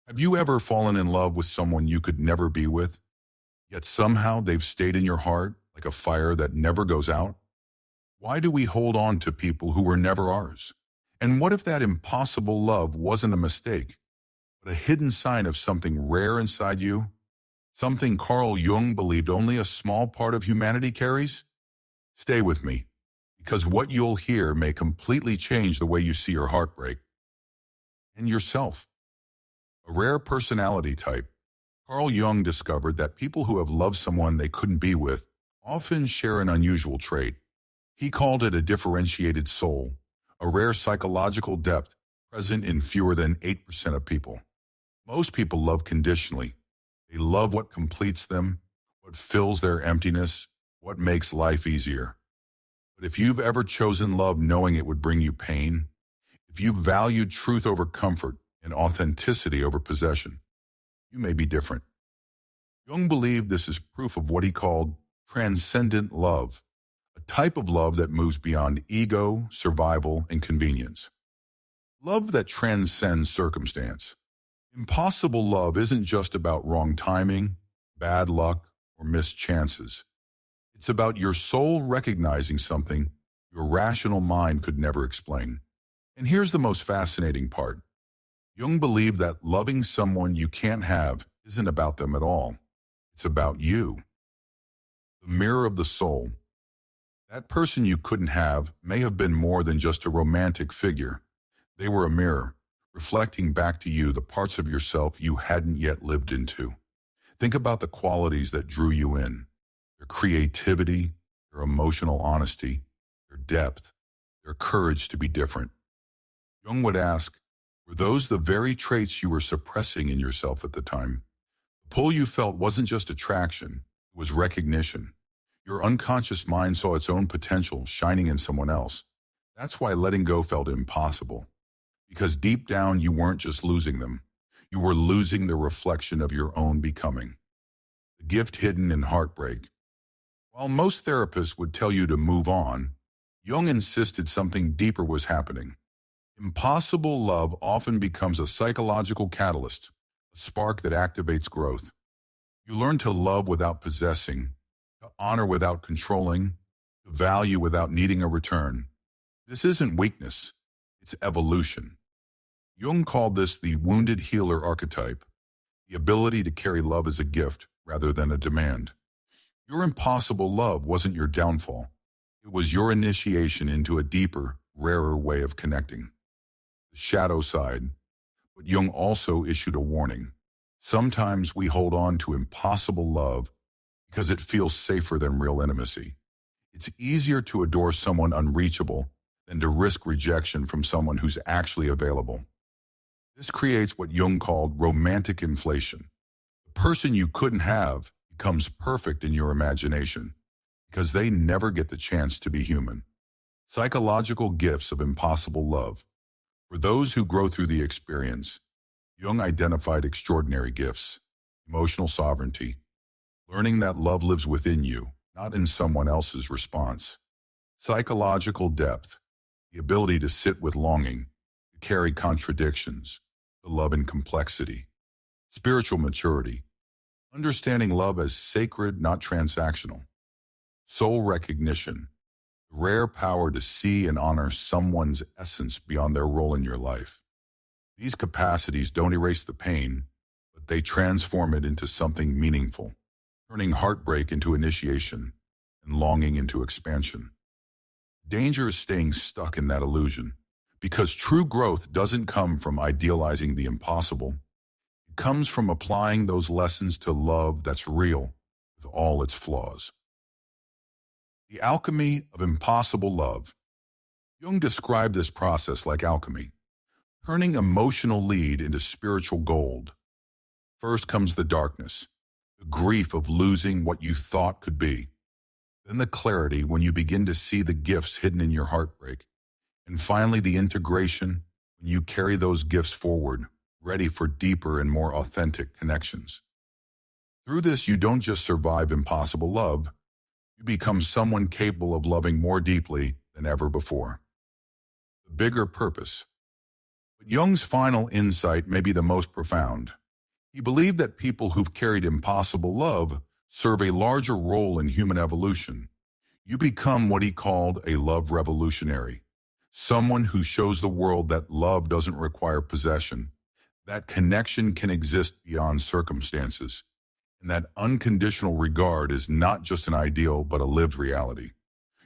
Have you ever fallen in love with someone you could never be with, yet somehow they've stayed in your heart like a fire that never goes out? Why do we hold on to people who were never ours? And what if that impossible love wasn't a mistake, but a hidden sign of something rare inside you? Something Carl Jung believed only a small part of humanity carries? Stay with me, because what you'll hear may completely change the way you see your heartbreak and yourself. A rare personality type. Carl Jung discovered that people who have loved someone they couldn't be with often share an unusual trait. He called it a differentiated soul, a rare psychological depth present in fewer than 8% of people. Most people love conditionally. They love what completes them, what fills their emptiness, what makes life easier. But if you've ever chosen love knowing it would bring you pain, if you valued truth over comfort and authenticity over possession, you may be different. Jung believed this is proof of what he called transcendent love, a type of love that moves beyond ego, survival, and convenience. Love that transcends circumstance. Impossible love isn't just about wrong timing, bad luck, or missed chances. It's about your soul recognizing something your rational mind could never explain. And here's the most fascinating part. Jung believed that loving someone you can't have isn't about them at all. It's about you. The mirror of the soul. That person you couldn't have may have been more than just a romantic figure. They were a mirror, reflecting back to you the parts of yourself you hadn't yet lived into. Think about the qualities that drew you in. Their creativity, their emotional honesty, their depth, their courage to be different. Jung would ask, were those the very traits you were suppressing in yourself at the time? The pull you felt wasn't just attraction, it was recognition. Your unconscious mind saw its own potential shining in someone else. That's why letting go felt impossible. Because deep down you weren't just losing them. You were losing the reflection of your own becoming. The gift hidden in heartbreak. While most therapists would tell you to move on, Jung insisted something deeper was happening. Impossible love often becomes a psychological catalyst, a spark that activates growth. You learn to love without possessing, to honor without controlling, to value without needing a return. This isn't weakness, it's evolution. Jung called this the wounded healer archetype, the ability to carry love as a gift rather than a demand. Your impossible love wasn't your downfall. It was your initiation into a deeper, rarer way of connecting. The shadow side, but Jung also issued a warning. Sometimes we hold on to impossible love because it feels safer than real intimacy. It's easier to adore someone unreachable than to risk rejection from someone who's actually available. This creates what Jung called romantic inflation. The person you couldn't have becomes perfect in your imagination because they never get the chance to be human. Psychological gifts of impossible love. For those who grow through the experience, Jung identified extraordinary gifts, emotional sovereignty, learning that love lives within you, not in someone else's response. Psychological depth, the ability to sit with longing, to carry contradictions, to love in complexity. Spiritual maturity, understanding love as sacred, not transactional. Soul recognition, the rare power to see and honor someone's essence beyond their role in your life. These capacities don't erase the pain, but they transform it into something meaningful, turning heartbreak into initiation and longing into expansion. Danger is staying stuck in that illusion, because true growth doesn't come from idealizing the impossible. It comes from applying those lessons to love that's real with all its flaws. The alchemy of impossible love. Jung described this process like alchemy, turning emotional lead into spiritual gold. First comes the darkness, the grief of losing what you thought could be. Then the clarity when you begin to see the gifts hidden in your heartbreak. And finally the integration when you carry those gifts forward, ready for deeper and more authentic connections. Through this, you don't just survive impossible love, you become someone capable of loving more deeply than ever before. The bigger purpose. But Jung's final insight may be the most profound. He believed that people who've carried impossible love serve a larger role in human evolution. You become what he called a love revolutionary, someone who shows the world that love doesn't require possession, that connection can exist beyond circumstances, and that unconditional regard is not just an ideal but a lived reality.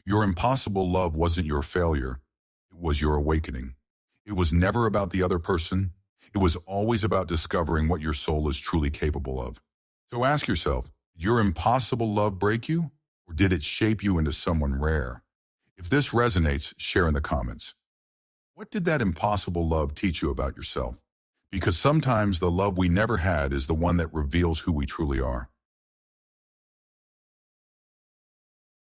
Your impossible love wasn't your failure, it was your awakening. It was never about the other person, it was always about discovering what your soul is truly capable of. So ask yourself, did your impossible love break you, or did it shape you into someone rare? If this resonates, share in the comments. What did that impossible love teach you about yourself? Because sometimes the love we never had is the one that reveals who we truly are.